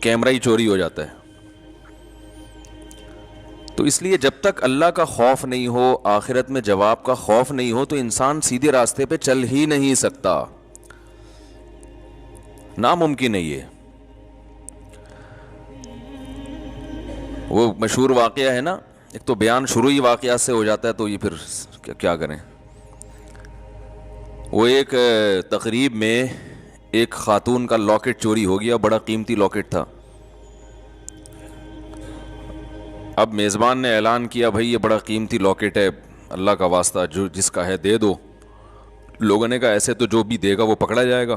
Camera ہی چوری ہو جاتا ہے. تو اس لیے جب تک اللہ کا خوف نہیں ہو, آخرت میں جواب کا خوف نہیں ہو, تو انسان سیدھے راستے پہ چل ہی نہیں سکتا, ناممکن ہے یہ. وہ مشہور واقعہ ہے نا, ایک تو بیان شروع ہی واقعات سے ہو جاتا ہے, تو یہ پھر کیا کریں. وہ ایک تقریب میں ایک خاتون کا لاکٹ چوری ہو گیا, بڑا قیمتی لاکٹ تھا. اب میزبان نے اعلان کیا, بھائی یہ بڑا قیمتی لاکٹ ہے, اللہ کا واسطہ جو جس کا ہے دے دو. لوگوں نے کہا ایسے تو جو بھی دے گا وہ پکڑا جائے گا,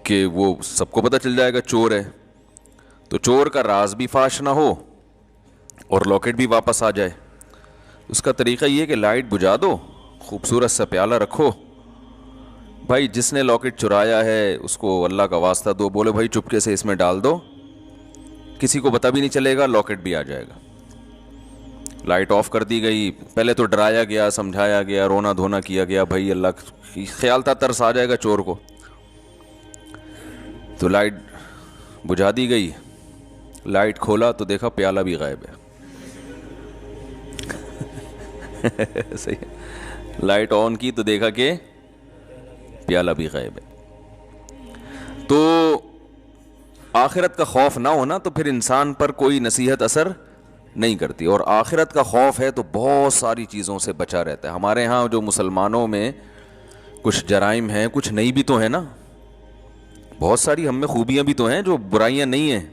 کہ وہ سب کو پتہ چل جائے گا چور ہے, تو چور کا راز بھی فاش نہ ہو اور لاکٹ بھی واپس آ جائے. اس کا طریقہ یہ کہ لائٹ بجھا دو, خوبصورت سا پیالہ رکھو, بھائی جس نے لاکٹ چرایا ہے اس کو اللہ کا واسطہ دو, بولے بھائی چپکے سے اس میں ڈال دو, کسی کو پتہ بھی نہیں چلے گا, لاکٹ بھی آ جائے گا. لائٹ آف کر دی گئی. پہلے تو ڈرایا گیا, سمجھایا گیا, رونا دھونا کیا گیا, بھائی اللہ خیال تھا ترس آ جائے گا چور کو. تو لائٹ بجھا دی گئی, لائٹ کھولا تو دیکھا پیالہ بھی غائب ہے. صحیح. لائٹ آن کی تو دیکھا کہ پیالہ بھی غائب ہے. تو آخرت کا خوف نہ ہونا تو پھر انسان پر کوئی نصیحت اثر نہیں کرتی, اور آخرت کا خوف ہے تو بہت ساری چیزوں سے بچا رہتا ہے. ہمارے ہاں جو مسلمانوں میں کچھ جرائم ہیں, کچھ نہیں بھی تو ہیں نا, بہت ساری ہم میں خوبیاں بھی تو ہیں, جو برائیاں نہیں ہیں.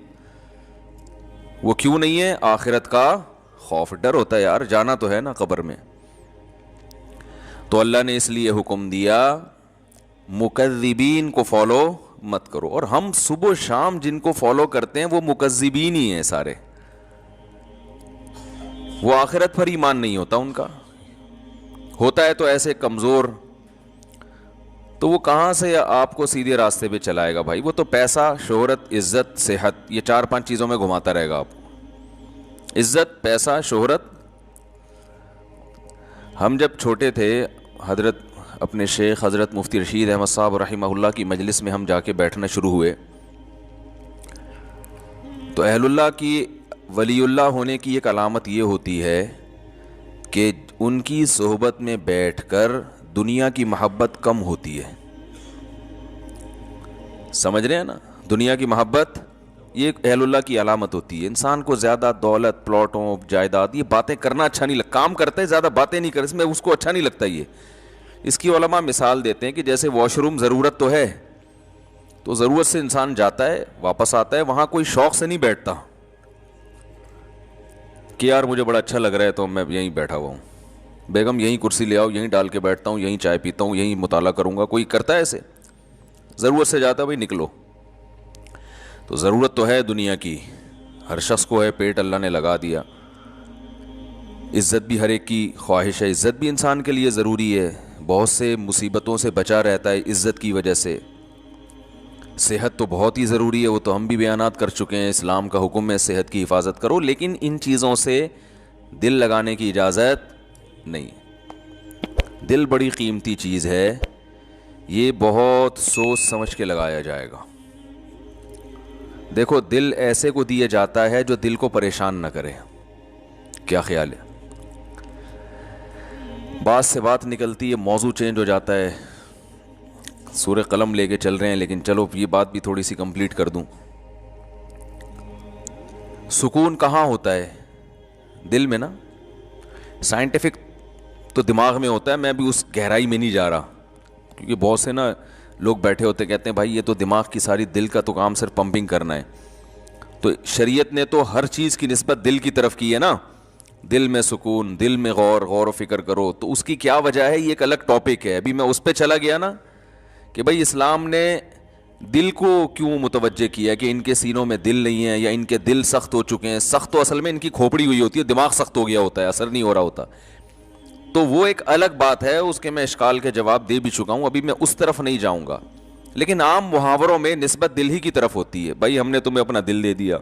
وہ کیوں نہیں ہے؟ آخرت کا خوف, ڈر ہوتا ہے یار, جانا تو ہے نا قبر میں. تو اللہ نے اس لیے حکم دیا مکذبین کو فالو مت کرو. اور ہم صبح و شام جن کو فالو کرتے ہیں وہ مکذبین ہی ہیں سارے. وہ آخرت پر ایمان نہیں ہوتا ان کا, ہوتا ہے تو ایسے کمزور, تو وہ کہاں سے آپ کو سیدھے راستے پہ چلائے گا بھائی. وہ تو پیسہ, شہرت, عزت, صحت, یہ 4-5 چیزوں میں گھماتا رہے گا آپ کو. عزت, پیسہ, شہرت. ہم جب چھوٹے تھے, حضرت اپنے شیخ حضرت مفتی رشید احمد صاحب رحمہ اللہ کی مجلس میں ہم جا کے بیٹھنا شروع ہوئے, تو اہل اللہ کی, ولی اللہ ہونے کی ایک علامت یہ ہوتی ہے کہ ان کی صحبت میں بیٹھ کر دنیا کی محبت کم ہوتی ہے. سمجھ رہے ہیں نا, دنیا کی محبت یہ اہل اللہ کی علامت ہوتی ہے. انسان کو زیادہ دولت, پلاٹوں, جائیداد, یہ باتیں کرنا اچھا نہیں لگتا. کام کرتے ہیں, زیادہ باتیں نہیں کرتے, اس میں اس کو اچھا نہیں لگتا. یہ اس کی علماء مثال دیتے ہیں کہ جیسے واش روم ضرورت تو ہے, تو ضرورت سے انسان جاتا ہے واپس آتا ہے, وہاں کوئی شوق سے نہیں بیٹھتا کہ یار مجھے بڑا اچھا لگ رہا ہے تو میں یہیں بیٹھا ہوا ہوں, بیگم یہیں کرسی لے آؤ, یہیں ڈال کے بیٹھتا ہوں, یہیں چائے پیتا ہوں, یہیں مطالعہ کروں گا. کوئی کرتا ہے ایسے؟ ضرورت سے جاتا ہے, بھائی نکلو. تو ضرورت تو ہے دنیا کی, ہر شخص کو ہے, پیٹ اللہ نے لگا دیا. عزت بھی ہر ایک کی خواہش ہے, عزت بھی انسان کے لیے ضروری ہے, بہت سے مصیبتوں سے بچا رہتا ہے عزت کی وجہ سے. صحت تو بہت ہی ضروری ہے, وہ تو ہم بھی بیانات کر چکے ہیں, اسلام کا حکم ہے صحت کی حفاظت کرو, لیکن ان چیزوں سے دل لگانے کی اجازت نہیں. دل بڑی قیمتی چیز ہے, یہ بہت سوچ سمجھ کے لگایا جائے گا. دیکھو دل ایسے کو دیا جاتا ہے جو دل کو پریشان نہ کرے. کیا خیال ہے؟ بات سے بات نکلتی ہے, موضوع چینج ہو جاتا ہے. سورہ قلم لے کے چل رہے ہیں, لیکن چلو یہ بات بھی تھوڑی سی کمپلیٹ کر دوں. سکون کہاں ہوتا ہے؟ دل میں نا. سائنٹیفک تو دماغ میں ہوتا ہے, میں بھی اس گہرائی میں نہیں جا رہا, کیونکہ بہت سے نا لوگ بیٹھے ہوتے کہتے ہیں بھائی یہ تو دماغ کی ساری, دل کا تو کام صرف پمپنگ کرنا ہے. تو شریعت نے تو ہر چیز کی نسبت دل کی طرف کی ہے نا. دل میں سکون, دل میں غور و فکر کرو, تو اس کی کیا وجہ ہے یہ ایک الگ ٹاپک ہے. ابھی میں اس پہ چلا گیا نا کہ بھائی اسلام نے دل کو کیوں متوجہ کیا کہ ان کے سینوں میں دل نہیں ہے, یا ان کے دل سخت ہو چکے ہیں. سخت تو اصل میں ان کی کھوپڑی ہوئی ہوتی ہے, دماغ سخت ہو گیا ہوتا ہے, اثر نہیں ہو رہا ہوتا. تو وہ ایک الگ بات ہے, اس کے میں اشکال کے جواب دے بھی چکا ہوں, ابھی میں اس طرف نہیں جاؤں گا. لیکن عام محاوروں میں نسبت دل ہی کی طرف ہوتی ہے. بھائی ہم نے تمہیں اپنا دل دے دیا,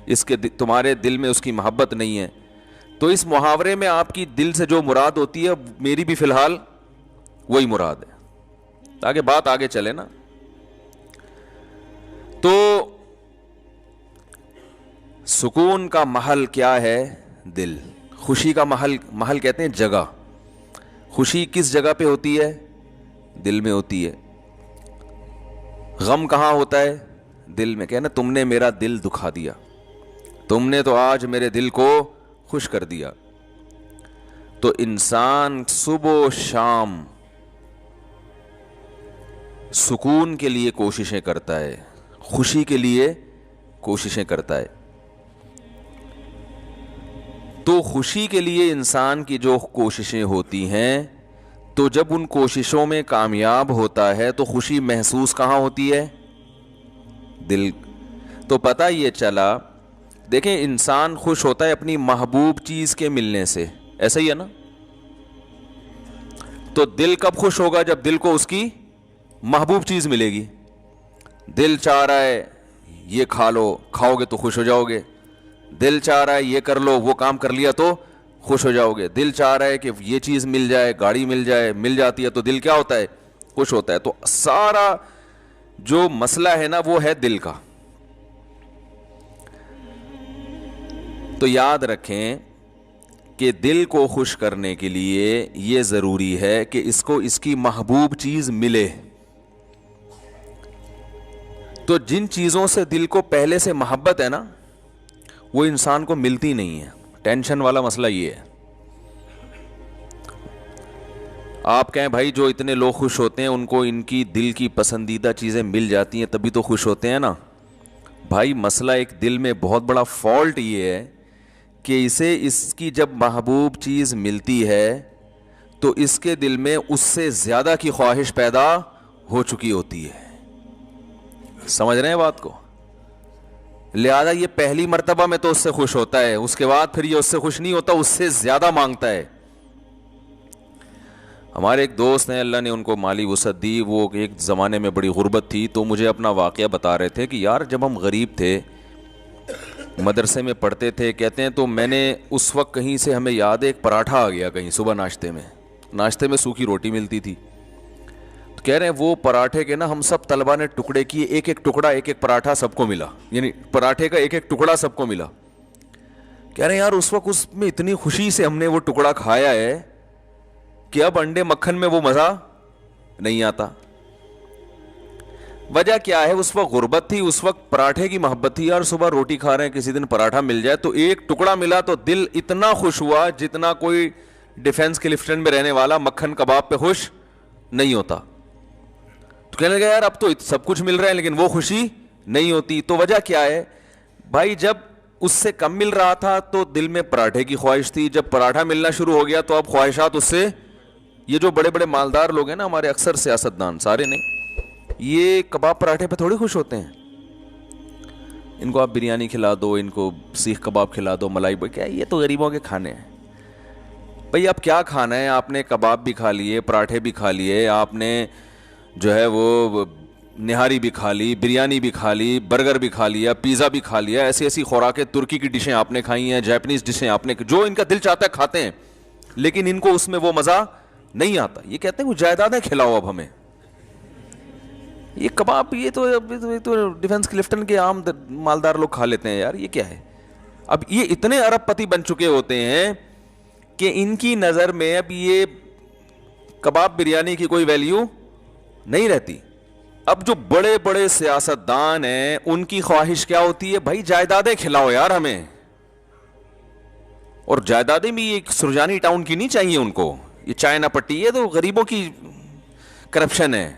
اس کے تمہارے دل میں اس کی محبت نہیں ہے. تو اس محاورے میں آپ کی دل سے جو مراد ہوتی ہے, میری بھی فی الحال وہی مراد ہے, تاکہ بات آگے چلے نا. تو سکون کا محل کیا ہے؟ دل. خوشی کا محل کہتے ہیں جگہ. خوشی کس جگہ پہ ہوتی ہے؟ دل میں ہوتی ہے. غم کہاں ہوتا ہے؟ دل میں. کہنا تم نے میرا دل دکھا دیا, تم نے تو آج میرے دل کو خوش کر دیا. تو انسان صبح و شام سکون کے لیے کوششیں کرتا ہے, خوشی کے لیے کوششیں کرتا ہے. تو خوشی کے لیے انسان کی جو کوششیں ہوتی ہیں, تو جب ان کوششوں میں کامیاب ہوتا ہے تو خوشی محسوس کہاں ہوتی ہے؟ دل. تو پتہ یہ چلا, دیکھیں انسان خوش ہوتا ہے اپنی محبوب چیز کے ملنے سے, ایسا ہی ہے نا. تو دل کب خوش ہوگا؟ جب دل کو اس کی محبوب چیز ملے گی. دل چاہ رہا ہے یہ کھا لو, کھاؤ گے تو خوش ہو جاؤ گے. دل چاہ رہا ہے یہ کر لو, وہ کام کر لیا تو خوش ہو جاؤ گے. دل چاہ رہا ہے کہ یہ چیز مل جائے, گاڑی مل جائے, مل جاتی ہے تو دل کیا ہوتا ہے؟ خوش ہوتا ہے. تو سارا جو مسئلہ ہے نا وہ ہے دل کا. تو یاد رکھیں کہ دل کو خوش کرنے کے لیے یہ ضروری ہے کہ اس کو اس کی محبوب چیز ملے. تو جن چیزوں سے دل کو پہلے سے محبت ہے نا, وہ انسان کو ملتی نہیں ہے. ٹینشن والا مسئلہ یہ ہے. آپ کہیں بھائی جو اتنے لوگ خوش ہوتے ہیں ان کو ان کی دل کی پسندیدہ چیزیں مل جاتی ہیں تبھی تو خوش ہوتے ہیں نا. بھائی مسئلہ ایک دل میں بہت بڑا فالٹ یہ ہے کہ اسے اس کی جب محبوب چیز ملتی ہے تو اس کے دل میں اس سے زیادہ کی خواہش پیدا ہو چکی ہوتی ہے. سمجھ رہے ہیں بات کو؟ لہذا یہ پہلی مرتبہ میں تو اس سے خوش ہوتا ہے, اس کے بعد پھر یہ اس سے خوش نہیں ہوتا, اس سے زیادہ مانگتا ہے. ہمارے ایک دوست ہیں, اللہ نے ان کو مالی وسعت دی, وہ ایک زمانے میں بڑی غربت تھی, تو مجھے اپنا واقعہ بتا رہے تھے کہ یار جب ہم غریب تھے, مدرسے میں پڑھتے تھے, کہتے ہیں تو میں نے اس وقت کہیں سے ہمیں یاد ہے ایک پراٹھا آ گیا کہیں صبح ناشتے میں سوکھی روٹی ملتی تھی. تو کہہ رہے ہیں وہ پراٹھے کے نا ہم سب طلبہ نے ٹکڑے کیے, ایک ایک ٹکڑا, ایک ایک پراٹھا سب کو ملا, یعنی پراٹھے کا ایک ایک ٹکڑا سب کو ملا. کہہ رہے ہیں یار اس وقت اس میں اتنی خوشی سے ہم نے وہ ٹکڑا کھایا ہے کہ اب انڈے مکھن میں وہ مزہ نہیں آتا. وجہ کیا ہے؟ اس وقت غربت تھی, اس وقت پراٹھے کی محبت تھی. یار صبح روٹی کھا رہے ہیں, کسی دن پراٹھا مل جائے تو ایک ٹکڑا ملا تو دل اتنا خوش ہوا جتنا کوئی ڈیفنس کلفٹن میں رہنے والا مکھن کباب پہ خوش نہیں ہوتا. تو کہنے لگا یار اب تو سب کچھ مل رہا ہے لیکن وہ خوشی نہیں ہوتی. تو وجہ کیا ہے بھائی؟ جب اس سے کم مل رہا تھا تو دل میں پراٹھے کی خواہش تھی, جب پراٹھا ملنا شروع ہو گیا تو اب خواہشات اس سے. یہ جو بڑے بڑے مالدار لوگ ہیں نا ہمارے, اکثر سیاستدان, سارے نہیں, یہ کباب پراٹھے پہ تھوڑی خوش ہوتے ہیں. ان کو آپ بریانی کھلا دو, ان کو سیخ کباب کھلا دو, ملائی کیا, یہ تو غریبوں کے کھانے ہیں. بھئی اب کیا کھانا ہے؟ آپ نے کباب بھی کھا لیے, پراٹھے بھی کھا لیے, آپ نے جو ہے وہ نہاری بھی کھا لی, بریانی بھی کھا لی, برگر بھی کھا لیا, پیزا بھی کھا لیا, ایسی ایسی خوراکیں, ترکی کی ڈشیں آپ نے کھائی ہیں, جاپنیز ڈشیں آپ نے, جو ان کا دل چاہتا ہے کھاتے ہیں, لیکن ان کو اس میں وہ مزہ نہیں آتا. یہ کہتے ہیں وہ جائیدادیں کھلاؤ اب ہمیں, یہ کباب یہ تو ڈیفنس کلفٹن کے عام مالدار لوگ کھا لیتے ہیں. یار یہ کیا ہے؟ اب یہ اتنے ارب پتی بن چکے ہوتے ہیں کہ ان کی نظر میں اب یہ کباب بریانی کی کوئی ویلیو نہیں رہتی. اب جو بڑے بڑے سیاستدان ہیں ان کی خواہش کیا ہوتی ہے؟ بھائی جائیدادیں کھلاؤ یار ہمیں. اور جائیدادیں بھی ایک سرجانی ٹاؤن کی نہیں چاہیے ان کو, یہ چائنا پٹی ہے تو غریبوں کی کرپشن ہے.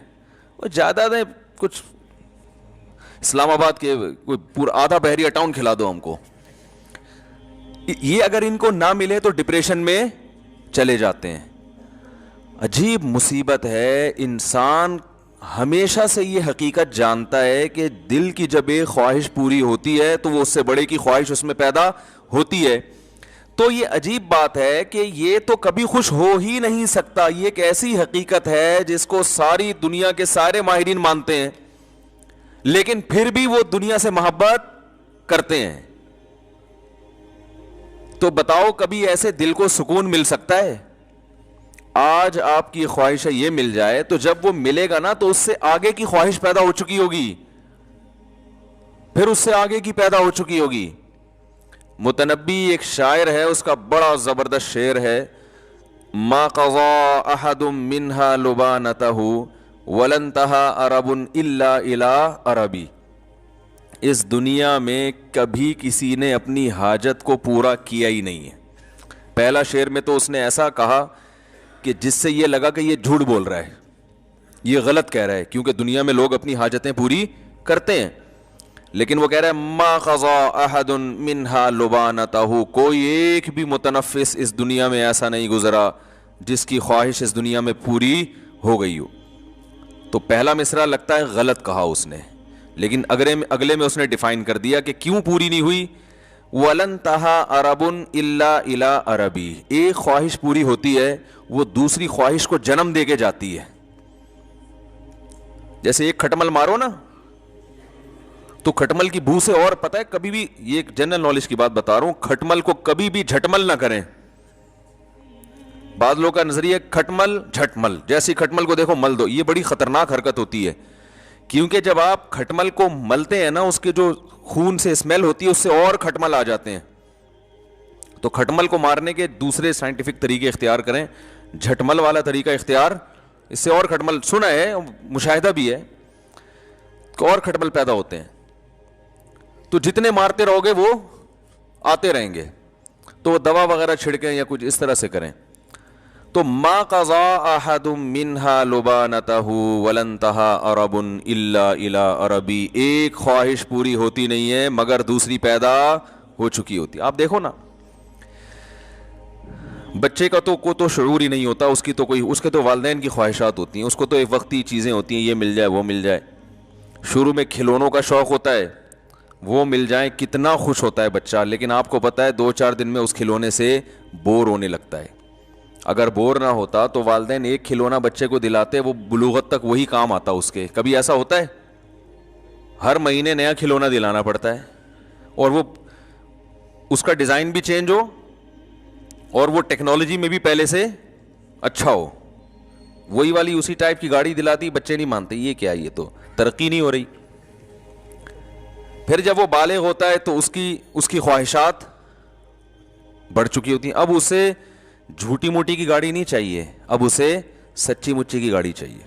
وہ جائیدادیں کچھ اسلام آباد کے کوئی پورا آدھا بحریہ ٹاؤن کھلا دو ہم کو. یہ اگر ان کو نہ ملے تو ڈپریشن میں چلے جاتے ہیں. عجیب مصیبت ہے. انسان ہمیشہ سے یہ حقیقت جانتا ہے کہ دل کی جب ایک خواہش پوری ہوتی ہے تو وہ اس سے بڑے کی خواہش اس میں پیدا ہوتی ہے. تو یہ عجیب بات ہے کہ یہ تو کبھی خوش ہو ہی نہیں سکتا. یہ ایک ایسی حقیقت ہے جس کو ساری دنیا کے سارے ماہرین مانتے ہیں, لیکن پھر بھی وہ دنیا سے محبت کرتے ہیں. تو بتاؤ کبھی ایسے دل کو سکون مل سکتا ہے؟ آج آپ کی خواہش یہ مل جائے تو جب وہ ملے گا نا تو اس سے آگے کی خواہش پیدا ہو چکی ہوگی, پھر اس سے آگے کی پیدا ہو چکی ہوگی. متنبی ایک شاعر ہے, اس کا بڑا زبردست شعر ہے, ما قضا احد منها لبانته ولن انتهى عرب الا الى عربی. اس دنیا میں کبھی کسی نے اپنی حاجت کو پورا کیا ہی نہیں ہے. پہلا شعر میں تو اس نے ایسا کہا کہ جس سے یہ لگا کہ یہ جھوٹ بول رہا ہے, یہ غلط کہہ رہا ہے, کیونکہ دنیا میں لوگ اپنی حاجتیں پوری کرتے ہیں. لیکن وہ کہہ رہا ہے ما قضا احد منها لبانته, کوئی ایک بھی متنفس اس دنیا میں ایسا نہیں گزرا جس کی خواہش اس دنیا میں پوری ہو گئی ہو. تو پہلا مصرع لگتا ہے غلط کہا اس نے, لیکن اگلے میں اس نے ڈیفائن کر دیا کہ کیوں پوری نہیں ہوئی. وَلَن تَهَا عَرَبٌ إِلَّا إِلَىٰ عَرَبِي, ایک خواہش پوری ہوتی ہے وہ دوسری خواہش کو جنم دے کے جاتی ہے. جیسے ایک کھٹمل مارو نا تو کھٹمل کی بو سے, اور پتہ ہے کبھی بھی, یہ ایک جنرل نالج کی بات بتا رہا ہوں, کھٹمل کو کبھی بھی جھٹمل نہ کریں. بعض لوگوں کا نظریہ کھٹمل جھٹمل, جیسی کھٹمل کو دیکھو مل دو, یہ بڑی خطرناک حرکت ہوتی ہے. کیونکہ جب آپ کھٹمل کو ملتے ہیں نا, اس کے جو خون سے اسمیل ہوتی ہے اس سے اور کھٹمل آ جاتے ہیں. تو کھٹمل کو مارنے کے دوسرے سائنٹیفک طریقے اختیار کریں, جھٹمل والا طریقہ اختیار, اس سے اور کھٹمل, سنا ہے مشاہدہ بھی ہے کہ اور کھٹمل پیدا ہوتے ہیں. تو جتنے مارتے رہو گے وہ آتے رہیں گے. تو دوا وغیرہ چھڑکیں یا کچھ اس طرح سے کریں. تو ما قضا احد منها لبانته ولن انتهى عرب الا الى عربی, ایک خواہش پوری ہوتی نہیں ہے مگر دوسری پیدا ہو چکی ہوتی. آپ دیکھو نا, بچے کا تو شعور ہی نہیں ہوتا, اس کی تو کوئی, اس کے تو والدین کی خواہشات ہوتی ہیں, اس کو تو ایک وقتی چیزیں ہوتی ہیں, یہ مل جائے وہ مل جائے. شروع میں کھلونوں کا شوق ہوتا ہے, وہ مل جائیں کتنا خوش ہوتا ہے بچہ, لیکن آپ کو پتہ ہے 2-4 دن میں اس کھلونے سے بور ہونے لگتا ہے. اگر بور نہ ہوتا تو والدین ایک کھلونا بچے کو دلاتے, وہ بلوغت تک وہی کام آتا اس کے. کبھی ایسا ہوتا ہے؟ ہر مہینے نیا کھلونا دلانا پڑتا ہے, اور وہ اس کا ڈیزائن بھی چینج ہو اور وہ ٹیکنالوجی میں بھی پہلے سے اچھا ہو. وہی والی اسی ٹائپ کی گاڑی دلاتی, بچے نہیں مانتے, یہ کیا, یہ تو ترقی نہیں ہو رہی. پھر جب وہ بالغ ہوتا ہے تو اس کی خواہشات بڑھ چکی ہوتی ہیں. اب اسے جھوٹی موٹی کی گاڑی نہیں چاہیے, اب اسے سچی مچی کی گاڑی چاہیے.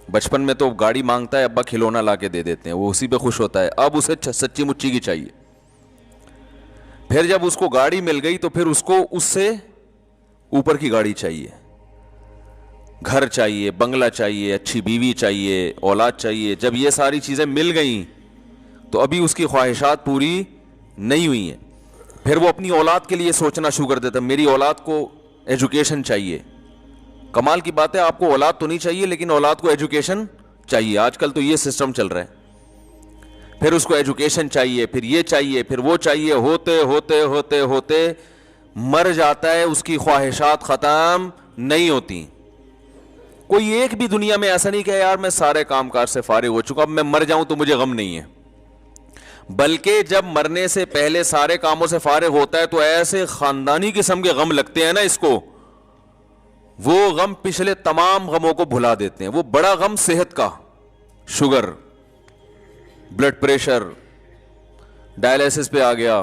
بچپن میں تو گاڑی مانگتا ہے, ابا کھلونا لا کے دے دیتے ہیں, وہ اسی پہ خوش ہوتا ہے. اب اسے سچی مچی کی چاہیے. پھر جب اس کو گاڑی مل گئی تو پھر اس کو اس سے اوپر کی گاڑی چاہیے, گھر چاہیے, بنگلہ چاہیے, اچھی بیوی چاہیے, اولاد چاہیے. جب یہ ساری چیزیں مل گئیں تو ابھی اس کی خواہشات پوری نہیں ہوئی ہیں. پھر وہ اپنی اولاد کے لیے سوچنا شروع کر دیتا ہے, میری اولاد کو ایجوکیشن چاہیے. کمال کی بات ہے, آپ کو اولاد تو نہیں چاہیے لیکن اولاد کو ایجوکیشن چاہیے. آج کل تو یہ سسٹم چل رہا ہے. پھر اس کو ایجوکیشن چاہیے, پھر یہ چاہیے, پھر وہ چاہیے, ہوتے ہوتے ہوتے ہوتے مر جاتا ہے. اس کی خواہشات ختم نہیں ہوتی. کوئی ایک بھی دنیا میں ایسا نہیں کہ یار میں سارے کام کاج سے فارغ ہو چکا, اب میں مر جاؤں تو مجھے غم نہیں ہے. بلکہ جب مرنے سے پہلے سارے کاموں سے فارغ ہوتا ہے تو ایسے خاندانی قسم کے غم لگتے ہیں نا اس کو, وہ غم پچھلے تمام غموں کو بھلا دیتے ہیں. وہ بڑا غم صحت کا, شوگر, بلڈ پریشر, ڈائلیسس پہ آ گیا,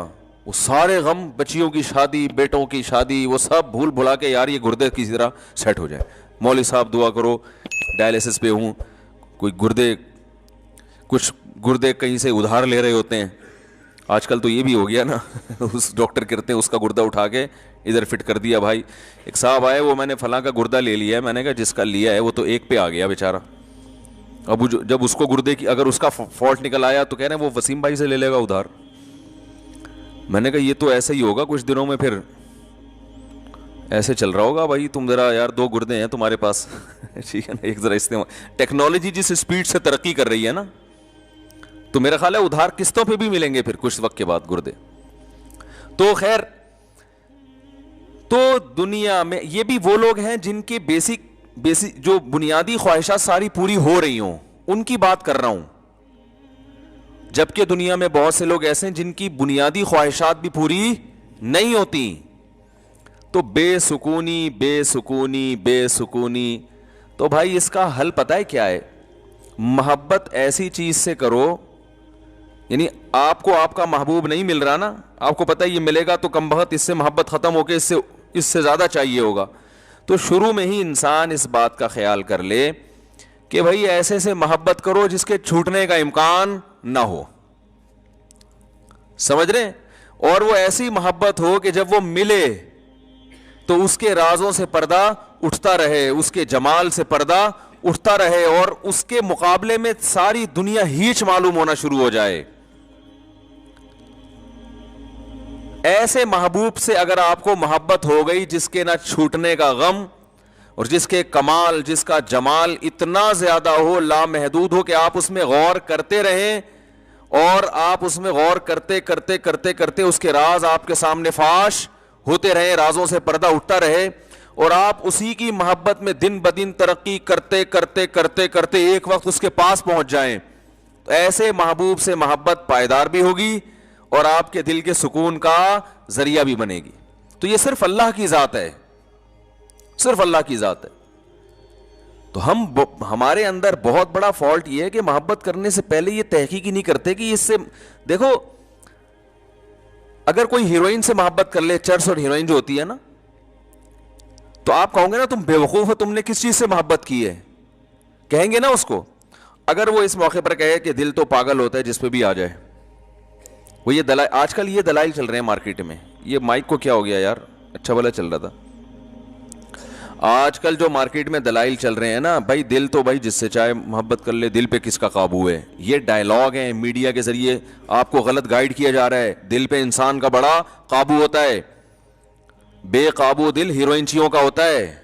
وہ سارے غم, بچیوں کی شادی, بیٹوں کی شادی, وہ سب بھول بھلا کے یار یہ گردے کسی طرح سیٹ ہو جائے. مولوی صاحب دعا کرو, ڈائلیسس پہ ہوں, کوئی کچھ گردے کہیں سے ادھار لے رہے ہوتے ہیں. آج کل تو یہ بھی ہو گیا نا, اس ڈاکٹر کرتے ہیں اس کا گردہ اٹھا کے ادھر فٹ کر دیا. بھائی ایک صاحب آئے, وہ میں نے فلاں کا گردہ لے لیا ہے. میں نے کہا جس کا لیا ہے وہ تو ایک پہ آ گیا بیچارہ. اب جب اس کو گردے کی اگر اس کا فالٹ نکل آیا تو کہہ رہے ہیں وہ وسیم بھائی سے لے لے گا ادھار. میں نے کہا یہ تو ایسے ہی ہوگا کچھ دنوں میں, پھر ایسے چل رہا ہوگا. بھائی تم ذرا یار 2 گردے ہیں تمہارے پاس, ٹھیک ہے نا, ایک ذرا استعمال. ٹیکنالوجی جس اسپیڈ سے ترقی کر رہی ہے نا, تو میرا خیال ہے ادھار قسطوں پہ بھی ملیں گے پھر کچھ وقت کے بعد گردے. تو خیر, تو دنیا میں یہ بھی وہ لوگ ہیں جن کے بیسک جو بنیادی خواہشات ساری پوری ہو رہی ہوں, ان کی بات کر رہا ہوں. جبکہ دنیا میں بہت سے لوگ ایسے ہیں جن کی بنیادی خواہشات بھی پوری نہیں ہوتی. تو بے سکونی بے سکونی بے سکونی. تو بھائی اس کا حل پتہ ہے کیا ہے؟ محبت ایسی چیز سے کرو یعنی آپ کو آپ کا محبوب نہیں مل رہا نا, آپ کو پتہ ہے یہ ملے گا تو کم بخت اس سے محبت ختم ہو کے اس سے زیادہ چاہیے ہوگا, تو شروع میں ہی انسان اس بات کا خیال کر لے کہ بھائی ایسے سے محبت کرو جس کے چھوٹنے کا امکان نہ ہو, سمجھ رہے ہیں, اور وہ ایسی محبت ہو کہ جب وہ ملے تو اس کے رازوں سے پردہ اٹھتا رہے, اس کے جمال سے پردہ اٹھتا رہے, اور اس کے مقابلے میں ساری دنیا ہیچ معلوم ہونا شروع ہو جائے. ایسے محبوب سے اگر آپ کو محبت ہو گئی جس کے نہ چھوٹنے کا غم, اور جس کے کمال, جس کا جمال اتنا زیادہ ہو, لامحدود ہو, کہ آپ اس میں غور کرتے رہیں, اور آپ اس میں غور کرتے کرتے کرتے کرتے اس کے راز آپ کے سامنے فاش ہوتے رہیں, رازوں سے پردہ اٹھتا رہے, اور آپ اسی کی محبت میں دن بدن ترقی کرتے کرتے کرتے کرتے ایک وقت اس کے پاس پہنچ جائیں, تو ایسے محبوب سے محبت پائیدار بھی ہوگی اور آپ کے دل کے سکون کا ذریعہ بھی بنے گی. تو یہ صرف اللہ کی ذات ہے, صرف اللہ کی ذات ہے. تو ہمارے اندر بہت بڑا فالٹ یہ ہے کہ محبت کرنے سے پہلے یہ تحقیق ہی نہیں کرتے کہ اس سے, دیکھو اگر کوئی ہیروئن سے محبت کر لے, چرس اور ہیروئن جو ہوتی ہے نا, تو آپ کہو گے نا تم بے وقوف ہو, تم نے کس چیز سے محبت کی ہے, کہیں گے نا اس کو. اگر وہ اس موقع پر کہے کہ دل تو پاگل ہوتا ہے جس پہ بھی آ جائے, وہ یہ دلائل, آج کل یہ دلائل چل رہے ہیں مارکیٹ میں. یہ مائک کو کیا ہو گیا یار, اچھا بھلا چل رہا تھا. آج کل جو مارکیٹ میں دلائل چل رہے ہیں نا, بھائی دل تو بھائی جس سے چاہے محبت کر لے, دل پہ کس کا قابو ہے. یہ ڈائلاگ ہیں, میڈیا کے ذریعے آپ کو غلط گائیڈ کیا جا رہا ہے. دل پہ انسان کا بڑا قابو ہوتا ہے, بے قابو دل ہیروئنچیوں کا ہوتا ہے,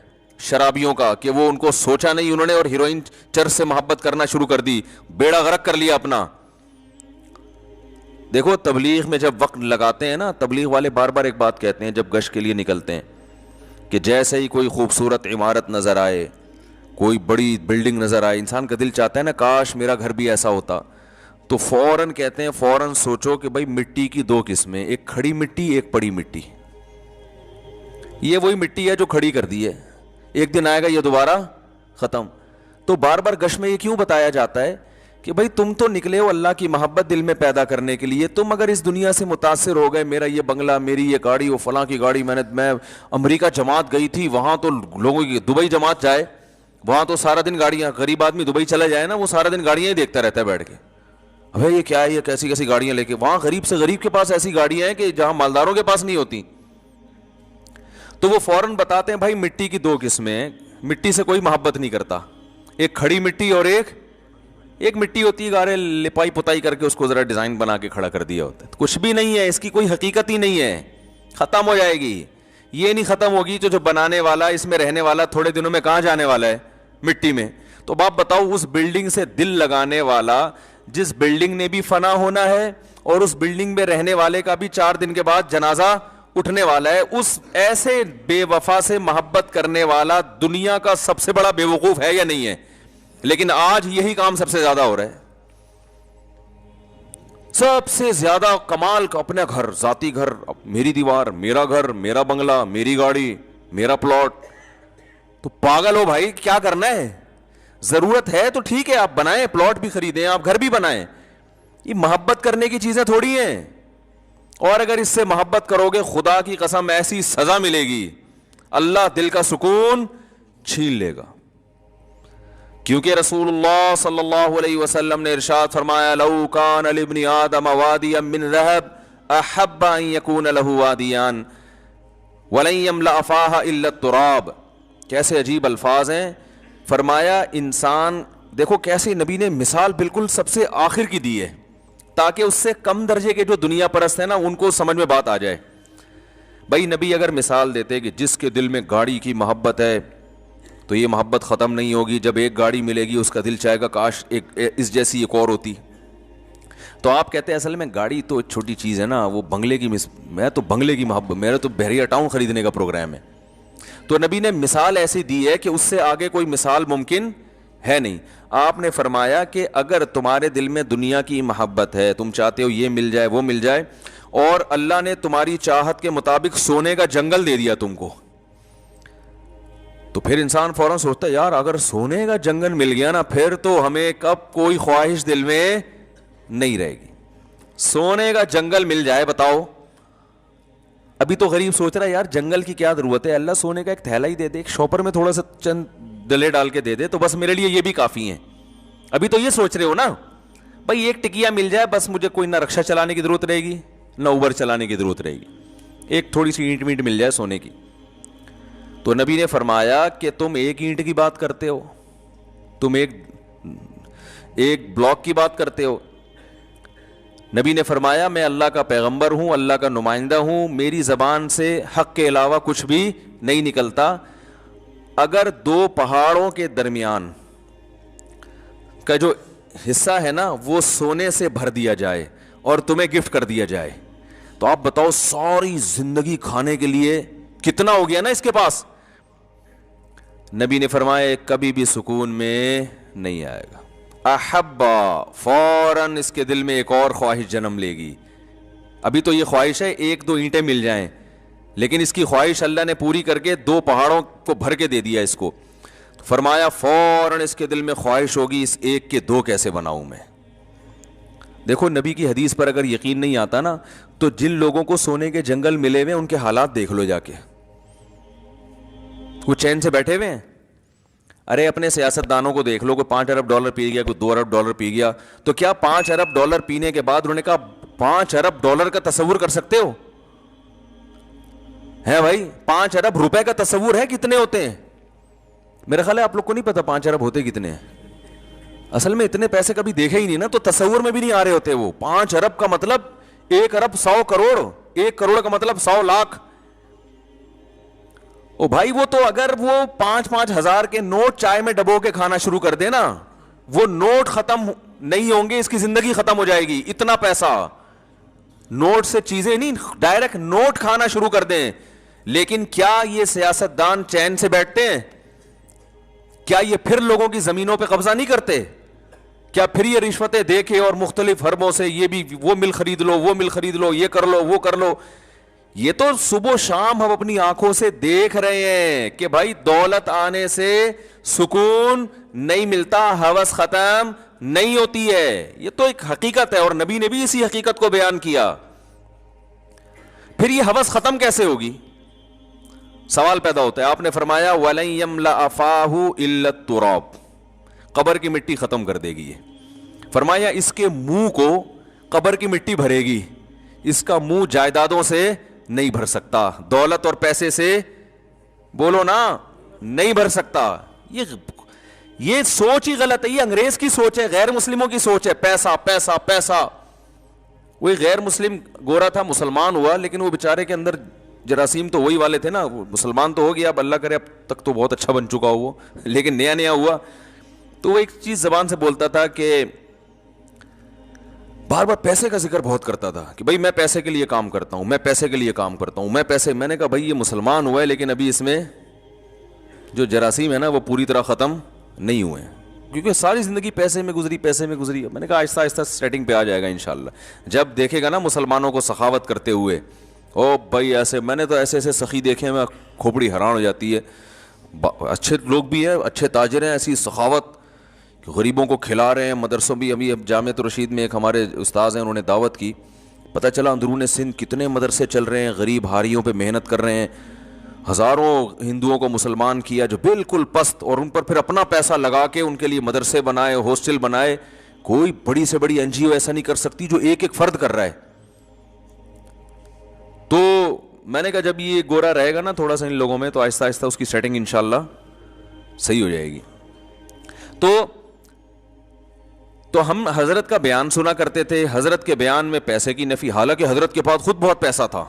شرابیوں کا, کہ وہ ان کو سوچا نہیں انہوں نے اور ہیروئن چرس سے محبت کرنا شروع کر دی, بیڑا غرق کر لیا اپنا. دیکھو تبلیغ میں جب وقت لگاتے ہیں نا, تبلیغ والے بار بار ایک بات کہتے ہیں جب گشت کے لیے نکلتے ہیں, کہ جیسے ہی کوئی خوبصورت عمارت نظر آئے, کوئی بڑی بلڈنگ نظر آئے, انسان کا دل چاہتا ہے نا کاش میرا گھر بھی ایسا ہوتا, تو فوراً کہتے ہیں فوراً سوچو کہ بھائی مٹی کی دو قسمیں, ایک کھڑی مٹی ایک پڑی مٹی. یہ وہی مٹی ہے جو کھڑی کر دی ہے, ایک دن آئے گا یہ دوبارہ ختم. تو بار بار گشت میں یہ کیوں بتایا جاتا ہے کہ بھائی تم تو نکلے ہو اللہ کی محبت دل میں پیدا کرنے کے لیے, تم اگر اس دنیا سے متاثر ہو گئے, میرا یہ بنگلہ, میری یہ گاڑی, وہ فلاں کی گاڑی, میں امریکہ جماعت گئی تھی, وہاں تو لوگوں کی, دبئی جماعت جائے وہاں تو سارا دن گاڑیاں, غریب آدمی دبئی چلا جائے نا, وہ سارا دن گاڑیاں ہی دیکھتا رہتا ہے بیٹھ کے, ابھی یہ کیا ہے, یہ کیسی کیسی گاڑیاں لے کے. وہاں غریب سے غریب کے پاس ایسی گاڑیاں ہیں کہ جہاں مالداروں کے پاس نہیں ہوتی. تو وہ فوراً بتاتے ہیں بھائی مٹی کی دو قسمیں ہیں, مٹی سے کوئی محبت نہیں کرتا, ایک کھڑی مٹی اور ایک مٹی ہوتی ہے گارے لپائی پتائی کر کے اس کو ذرا ڈیزائن بنا کے کھڑا کر دیا ہوتا ہے. کچھ بھی نہیں ہے, اس کی کوئی حقیقت ہی نہیں ہے, ختم ہو جائے گی. یہ نہیں ختم ہوگی تو جو بنانے والا, اس میں رہنے والا تھوڑے دنوں میں کہاں جانے والا ہے, مٹی میں. تو باپ بتاؤ اس بلڈنگ سے دل لگانے والا, جس بلڈنگ نے بھی فنا ہونا ہے اور اس بلڈنگ میں رہنے والے کا بھی 4 دن کے بعد جنازہ اٹھنے والا ہے, اس ایسے بے وفا سے محبت کرنے والا دنیا کا سب سے بڑا بے وقوف ہے یا نہیں ہے؟ لیکن آج یہی کام سب سے زیادہ ہو رہا ہے. سب سے زیادہ کمال کا اپنا گھر, ذاتی گھر, میری دیوار, میرا گھر, میرا بنگلہ, میری گاڑی, میرا پلاٹ. تو پاگل ہو بھائی, کیا کرنا ہے؟ ضرورت ہے تو ٹھیک ہے آپ بنائیں, پلاٹ بھی خریدیں, آپ گھر بھی بنائیں, یہ محبت کرنے کی چیزیں تھوڑی ہیں. اور اگر اس سے محبت کرو گے, خدا کی قسم ایسی سزا ملے گی, اللہ دل کا سکون چھین لے گا. کیونکہ رسول اللہ صلی اللہ علیہ وسلم نے ارشاد فرمایا, لو کان لابن آدم وادیا من ذهب احب ان يكون له وادیان ولن يملأ فاها الا التراب. کیسے عجیب الفاظ ہیں. فرمایا انسان, دیکھو کیسے نبی نے مثال بالکل سب سے آخر کی دی ہے, تاکہ اس سے کم درجے کے جو دنیا پرست ہیں نا ان کو سمجھ میں بات آ جائے. بھائی نبی اگر مثال دیتے کہ جس کے دل میں گاڑی کی محبت ہے تو یہ محبت ختم نہیں ہوگی, جب ایک گاڑی ملے گی اس کا دل چاہے گا کاش ایک اس جیسی ایک اور ہوتی. تو آپ کہتے ہیں اصل میں گاڑی تو چھوٹی چیز ہے نا, وہ بنگلے کی میں تو بنگلے کی محبت, میرا تو بحریہ ٹاؤن خریدنے کا پروگرام ہے. تو نبی نے مثال ایسی دی ہے کہ اس سے آگے کوئی مثال ممکن ہے نہیں. آپ نے فرمایا کہ اگر تمہارے دل میں دنیا کی محبت ہے, تم چاہتے ہو یہ مل جائے وہ مل جائے, اور اللہ نے تمہاری چاہت کے مطابق سونے کا جنگل دے دیا تم کو, تو پھر انسان فوراً سوچتا ہے یار اگر سونے کا جنگل مل گیا نا, پھر تو ہمیں کب کوئی خواہش دل میں نہیں رہے گی. سونے کا جنگل مل جائے بتاؤ. ابھی تو غریب سوچ رہا ہے یار جنگل کی کیا ضرورت ہے, اللہ سونے کا ایک تھیلا ہی دے دے, ایک شاپر میں تھوڑا سا چند ڈلے ڈال کے دے دے تو بس میرے لیے یہ بھی کافی ہیں. ابھی تو یہ سوچ رہے ہو نا بھائی ایک ٹکیا مل جائے بس, مجھے کوئی نہ رکشا چلانے کی ضرورت رہے گی نہ اوبر چلانے کی ضرورت رہے گی, ایک تھوڑی سی اینٹ مل جائے سونے کی. تو نبی نے فرمایا کہ تم ایک اینٹ کی بات کرتے ہو, تم ایک بلاک کی بات کرتے ہو. نبی نے فرمایا میں اللہ کا پیغمبر ہوں, اللہ کا نمائندہ ہوں, میری زبان سے حق کے علاوہ کچھ بھی نہیں نکلتا. اگر دو پہاڑوں کے درمیان کا جو حصہ ہے نا وہ سونے سے بھر دیا جائے اور تمہیں گفٹ کر دیا جائے تو آپ بتاؤ ساری زندگی کھانے کے لیے کتنا ہو گیا نا اس کے پاس. نبی نے فرمایا کبھی بھی سکون میں نہیں آئے گا. احبا فوراً اس کے دل میں ایک اور خواہش جنم لے گی. ابھی تو یہ خواہش ہے ایک دو اینٹیں مل جائیں, لیکن اس کی خواہش اللہ نے پوری کر کے دو پہاڑوں کو بھر کے دے دیا اس کو. فرمایا فوراً اس کے دل میں خواہش ہوگی اس ایک کے دو کیسے بناؤں میں. دیکھو نبی کی حدیث پر اگر یقین نہیں آتا نا تو جن لوگوں کو سونے کے جنگل ملے ہوئے ان کے حالات دیکھ لو جا کے, وہ چین سے بیٹھے ہوئے ہیں. ارے اپنے سیاستدانوں کو دیکھ لو, کوئی $5 ارب پی گیا, کوئی $2 ارب پی گیا, تو کیا $5 ارب پینے کے بعد انہوں نے کہا $5 ارب کا تصور کر سکتے ہو؟ ہے بھائی $5 ارب کا تصور ہے کتنے ہوتے ہیں؟ میرا خیال ہے آپ لوگ کو نہیں پتا 5 ارب ہوتے کتنے ہیں. اصل میں اتنے پیسے کبھی دیکھے ہی نہیں نا, تو تصور میں بھی نہیں آ رہے ہوتے. وہ 5 ارب کا مطلب 1 ارب 100 کروڑ, 1 کروڑ کا مطلب 100 لاکھ. او بھائی وہ تو اگر وہ 5-5 ہزار کے نوٹ چائے میں ڈبو کے کھانا شروع کر دے نا, وہ نوٹ ختم نہیں ہوں گے, اس کی زندگی ختم ہو جائے گی. اتنا پیسہ نوٹ سے چیزیں نہیں, ڈائریکٹ نوٹ کھانا شروع کر دیں. لیکن کیا یہ سیاستدان چین سے بیٹھتے ہیں؟ کیا یہ پھر لوگوں کی زمینوں پہ قبضہ نہیں کرتے؟ کیا پھر یہ رشوتیں دے کے اور مختلف حربوں سے یہ بھی وہ مل خرید لو, وہ مل خرید لو, یہ کر لو, وہ کر لو. یہ تو صبح و شام ہم اپنی آنکھوں سے دیکھ رہے ہیں کہ بھائی دولت آنے سے سکون نہیں ملتا, ہوس ختم نہیں ہوتی ہے. یہ تو ایک حقیقت ہے اور نبی نے بھی اسی حقیقت کو بیان کیا. پھر یہ ہوس ختم کیسے ہوگی؟ سوال پیدا ہوتا ہے. آپ نے فرمایا وَلَن يَمْلَأَ فَاهُ إِلَّا التُّرَابُ, قبر کی مٹی ختم کر دے گی. یہ فرمایا اس کے منہ کو قبر کی مٹی بھرے گی, اس کا منہ جائیدادوں سے نہیں بھر سکتا, دولت اور پیسے سے بولو نا نہیں بھر سکتا. یہ سوچ ہی غلط ہے, یہ انگریز کی سوچ ہے, غیر مسلموں کی سوچ ہے. پیسہ پیسہ پیسہ. وہی غیر مسلم گورا تھا, مسلمان ہوا, لیکن وہ بیچارے کے اندر جراثیم تو وہی والے تھے نا. وہ مسلمان تو ہو گیا, اب اللہ کرے اب تک تو بہت اچھا بن چکا ہو وہ, لیکن نیا نیا ہوا تو وہ ایک چیز زبان سے بولتا تھا کہ بار بار پیسے کا ذکر بہت کرتا تھا کہ بھائی میں پیسے کے لیے کام کرتا ہوں, میں پیسے کے لیے کام کرتا ہوں, میں پیسے. میں نے کہا بھائی یہ مسلمان ہوا ہے لیکن ابھی اس میں جو جراثیم ہے نا وہ پوری طرح ختم نہیں ہوئے ہیں, کیونکہ ساری زندگی پیسے میں گزری, پیسے میں گزری. میں نے کہا آہستہ آہستہ سیٹنگ پہ آ جائے گا انشاءاللہ. جب دیکھے گا نا مسلمانوں کو سخاوت کرتے ہوئے, او بھائی ایسے, میں نے تو ایسے ایسے سخی دیکھے میں کھوپڑی حیران ہو جاتی ہے. اچھے لوگ بھی ہیں, اچھے تاجر ہیں, ایسی سخاوت غریبوں کو کھلا رہے ہیں. مدرسوں بھی, ابھی اب جامعۃ الرشید میں ایک ہمارے استاذ ہیں, انہوں نے دعوت کی, پتہ چلا اندرون سندھ کتنے مدرسے چل رہے ہیں, غریب ہاریوں پہ محنت کر رہے ہیں. ہزاروں ہندوؤں کو مسلمان کیا جو بالکل پست, اور ان پر پھر اپنا پیسہ لگا کے ان کے لیے مدرسے بنائے, ہاسٹل بنائے. کوئی بڑی سے بڑی این جی او ایسا نہیں کر سکتی جو ایک ایک فرد کر رہا ہے. تو میں نے کہا جب یہ گورا رہے گا نا تھوڑا سا ان لوگوں میں تو آہستہ آہستہ اس کی سیٹنگ انشاءاللہ صحیح ہو جائے گی. تو ہم حضرت کا بیان سنا کرتے تھے, حضرت کے بیان میں پیسے کی نفی, حالانکہ حضرت کے پاس خود بہت پیسہ تھا.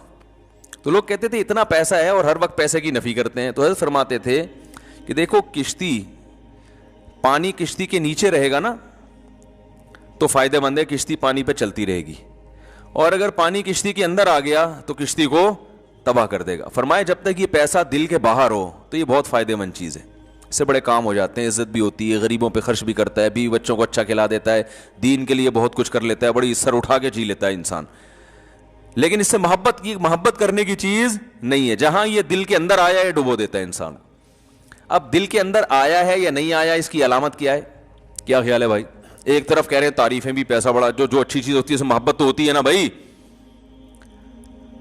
تو لوگ کہتے تھے اتنا پیسہ ہے اور ہر وقت پیسے کی نفی کرتے ہیں. تو حضرت فرماتے تھے کہ دیکھو کشتی, پانی کشتی کے نیچے رہے گا نا تو فائدہ مند ہے, کشتی پانی پہ چلتی رہے گی, اور اگر پانی کشتی کے اندر آ گیا تو کشتی کو تباہ کر دے گا. فرمایا جب تک یہ پیسہ دل کے باہر ہو تو یہ بہت فائدہ مند چیز ہے, اس سے بڑے کام ہو جاتے ہیں, عزت بھی ہوتی ہے, غریبوں پہ خرچ بھی کرتا ہے, بیوی بچوں کو اچھا کھلا دیتا ہے, دین کے لیے بہت کچھ کر لیتا ہے, بڑی سر اٹھا کے جی لیتا ہے انسان. لیکن اس سے محبت کرنے کی چیز نہیں ہے. جہاں یہ دل کے اندر آیا ہے ڈبو دیتا ہے انسان. اب دل کے اندر آیا ہے یا نہیں آیا, اس کی علامت کیا ہے؟ کیا خیال ہے بھائی؟ ایک طرف کہہ رہے ہیں تعریفیں بھی پیسہ بڑا, جو اچھی چیز ہوتی ہے اس میں محبت تو ہوتی ہے نا بھائی.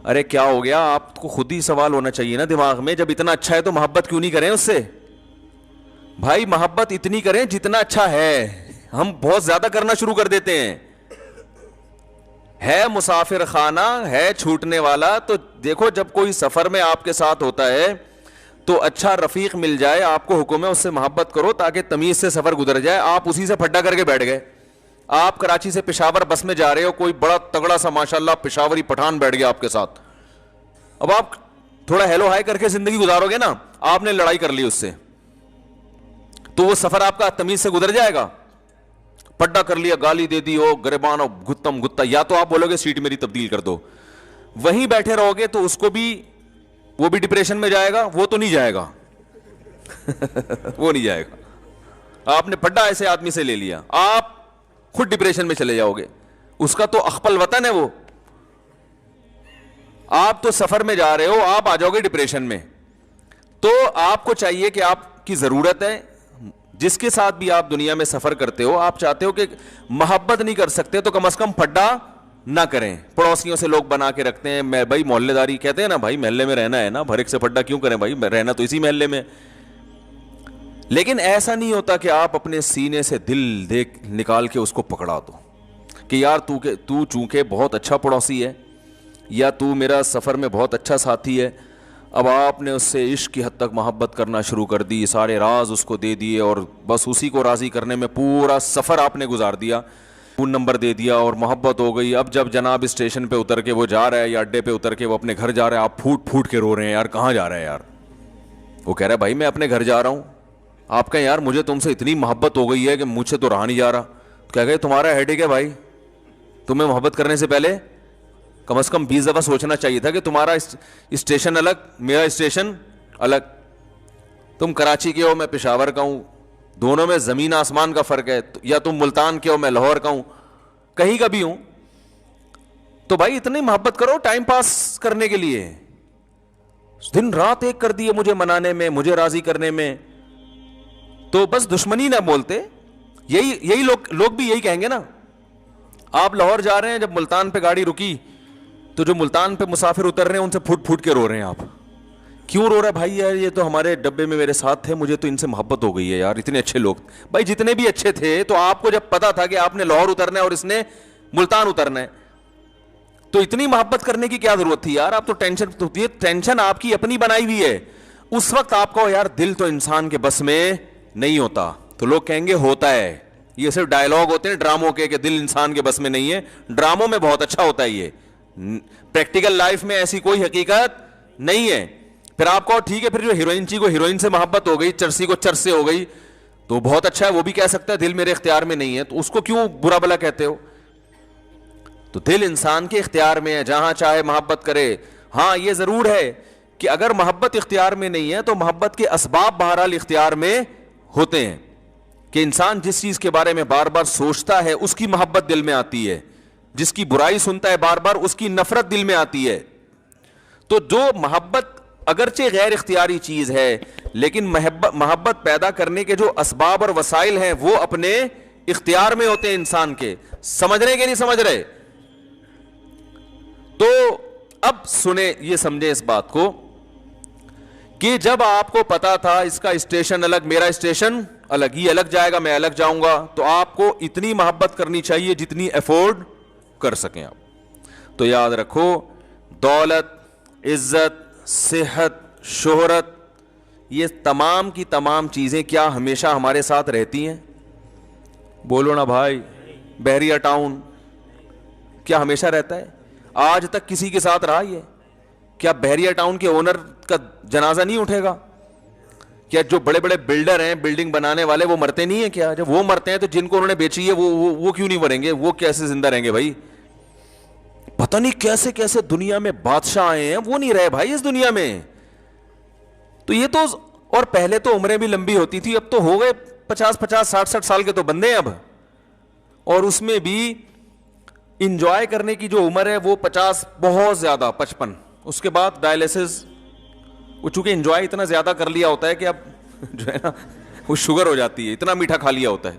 ارے کیا ہو گیا, آپ کو خود ہی سوال ہونا چاہیے نا دماغ میں, جب اتنا اچھا ہے تو محبت کیوں نہیں کریں اس سے؟ بھائی محبت اتنی کریں جتنا اچھا ہے. ہم بہت زیادہ کرنا شروع کر دیتے ہیں. ہے مسافر خانہ ہے چھوٹنے والا, تو دیکھو جب کوئی سفر میں آپ کے ساتھ ہوتا ہے تو اچھا رفیق مل جائے, آپ کو حکم ہے اس سے محبت کرو تاکہ تمیز سے سفر گزر جائے. آپ اسی سے پھڈا کر کے بیٹھ گئے. آپ کراچی سے پشاور بس میں جا رہے ہو, کوئی بڑا تگڑا سا ماشاءاللہ پشاوری پٹھان بیٹھ گیا آپ کے ساتھ. اب آپ تھوڑا ہیلو ہائی کر کے زندگی گزارو گے نا, آپ نے لڑائی کر لی اس سے, تو وہ سفر آپ کا تمیز سے گزر جائے گا؟ پڈا کر لیا, گالی دے دی, ہو گریبان, گتم گتا, یا تو آپ بولو گے سیٹ میری تبدیل کر دو. وہیں بیٹھے رہو گے تو اس کو بھی, وہ بھی ڈپریشن میں جائے گا. وہ تو نہیں جائے گا وہ نہیں جائے گا. آپ نے پڈا ایسے آدمی سے لے لیا, آپ خود ڈپریشن میں چلے جاؤ گے. اس کا تو اخپل وطن ہے وہ. آپ تو سفر میں جا رہے ہو, آپ آ جاؤ گے ڈپریشن میں. تو آپ کو چاہیے کہ آپ کی ضرورت ہے, جس کے ساتھ بھی آپ دنیا میں سفر کرتے ہو, آپ چاہتے ہو کہ محبت نہیں کر سکتے تو کم از کم پھڈا نہ کریں. پڑوسیوں سے لوگ بنا کے رکھتے ہیں, میں بھائی محلے داری کہتے ہیں نا, بھائی محلے میں رہنا ہے نا, بھر ایک سے پھڈا کیوں کریں بھائی, رہنا تو اسی محلے میں. لیکن ایسا نہیں ہوتا کہ آپ اپنے سینے سے دل دیکھ نکال کے اس کو پکڑا دو کہ یار تو چونکہ بہت اچھا پڑوسی ہے, یا تو میرا سفر میں بہت اچھا ساتھی ہے. اب آپ نے اس سے عشق کی حد تک محبت کرنا شروع کر دی, سارے راز اس کو دے دیے, اور بس اسی کو راضی کرنے میں پورا سفر آپ نے گزار دیا. فون نمبر دے دیا اور محبت ہو گئی. اب جب جناب اسٹیشن پہ اتر کے وہ جا رہا ہے, یا اڈے پہ اتر کے وہ اپنے گھر جا رہا ہے, آپ پھوٹ پھوٹ کے رو رہے ہیں, یار کہاں جا رہا ہے یار؟ وہ کہہ رہا ہے بھائی میں اپنے گھر جا رہا ہوں. آپ کہیں یار مجھے تم سے اتنی محبت ہو گئی ہے کہ مجھ سے تو رہا نہیں جا رہا. کہہ گئے تمہارا ہیڈیک ہے بھائی, تمہیں محبت کرنے سے پہلے کم از کم 20 دفعہ سوچنا چاہیے تھا کہ تمہارا اسٹیشن الگ, میرا اسٹیشن الگ. تم کراچی کے ہو, میں پشاور کا ہوں, دونوں میں زمین آسمان کا فرق ہے. یا تم ملتان کے ہو, میں لاہور کا ہوں, کہیں کا بھی ہوں. تو بھائی اتنی محبت کرو ٹائم پاس کرنے کے لیے. دن رات ایک کر دیے مجھے منانے میں, مجھے راضی کرنے میں, تو بس دشمنی نہ بولتے. یہی لوگ بھی یہی کہیں گے نا. آپ لاہور جا رہے ہیں, جب ملتان پہ گاڑی رکی تو جو ملتان پہ مسافر اتر رہے ہیں ان سے پھوٹ پھوٹ کے رو رہے ہیں. آپ کیوں رو رہے ہیں بھائی؟ یار یہ تو ہمارے ڈبے میں میرے ساتھ تھے, مجھے تو ان سے محبت ہو گئی ہے یار, اتنے اچھے لوگ. بھائی جتنے بھی اچھے تھے, تو آپ کو جب پتا تھا کہ آپ نے لاہور اترنا ہے اور اس نے ملتان اترنا ہے, تو اتنی محبت کرنے کی کیا ضرورت تھی یار؟ آپ تو ٹینشن آپ کی اپنی بنائی ہوئی ہے. اس وقت آپ کو یار دل تو انسان کے بس میں نہیں ہوتا. تو لوگ کہیں گے ہوتا ہے, یہ صرف ڈائلاگ ہوتے ہیں ڈراموں کے کہ دل انسان کے بس میں نہیں ہے. ڈراموں میں بہت اچھا ہوتا ہے یہ, پریکٹیکل لائف میں ایسی کوئی حقیقت نہیں ہے. پھر آپ کو ٹھیک ہے, پھر جو ہیروئن چی کو ہیروئن سے محبت ہو گئی, چرسی کو چرس سے ہو گئی, تو بہت اچھا ہے, وہ بھی کہہ سکتا ہے دل میرے اختیار میں نہیں ہے, تو اس کو کیوں برا بلا کہتے ہو؟ تو دل انسان کے اختیار میں ہے, جہاں چاہے محبت کرے. ہاں یہ ضرور ہے کہ اگر محبت اختیار میں نہیں ہے تو محبت کے اسباب بہرحال اختیار میں ہوتے ہیں, کہ انسان جس چیز کے بارے میں بار بار سوچتا ہے اس کی محبت دل میں آتی ہے, جس کی برائی سنتا ہے بار بار اس کی نفرت دل میں آتی ہے. تو جو محبت اگرچہ غیر اختیاری چیز ہے, لیکن محبت پیدا کرنے کے جو اسباب اور وسائل ہیں وہ اپنے اختیار میں ہوتے ہیں انسان کے. سمجھ رہے کہ نہیں سمجھ رہے؟ تو اب سنیں, یہ سمجھیں اس بات کو کہ جب آپ کو پتا تھا اس کا اسٹیشن الگ, میرا اسٹیشن الگ, یہ الگ جائے گا, میں الگ جاؤں گا, تو آپ کو اتنی محبت کرنی چاہیے جتنی افورڈ کر سکیں آپ. تو یاد رکھو, دولت, عزت, صحت, شہرت, یہ تمام کی تمام چیزیں کیا ہمیشہ ہمارے ساتھ رہتی ہیں؟ بولو نا بھائی. بحریہ ٹاؤن کیا ہمیشہ رہتا ہے؟ آج تک کسی کے ساتھ رہا یہ؟ کیا بحریہ ٹاؤن کے اونر کا جنازہ نہیں اٹھے گا؟ کیا جو بڑے بڑے بلڈر ہیں, بلڈنگ بنانے والے, وہ مرتے نہیں ہیں کیا؟ جب وہ مرتے ہیں تو جن کو انہوں نے بیچی ہے وہ کیوں نہیں مریں گے؟ وہ کیسے زندہ رہیں گے بھائی؟ پتہ نہیں کیسے کیسے دنیا میں بادشاہ آئے ہیں, وہ نہیں رہے بھائی اس دنیا میں. تو یہ تو, اور پہلے تو عمریں بھی لمبی ہوتی تھی, اب تو ہو گئے 50 60 سال کے تو بندے ہیں اب, اور اس میں بھی انجوائے کرنے کی جو عمر ہے وہ 50, بہت زیادہ 55. اس کے بعد ڈائلیسس, وہ چونکہ انجوائے اتنا زیادہ کر لیا ہوتا ہے کہ اب جو ہے نا وہ شوگر ہو جاتی ہے, اتنا میٹھا کھا لیا ہوتا ہے.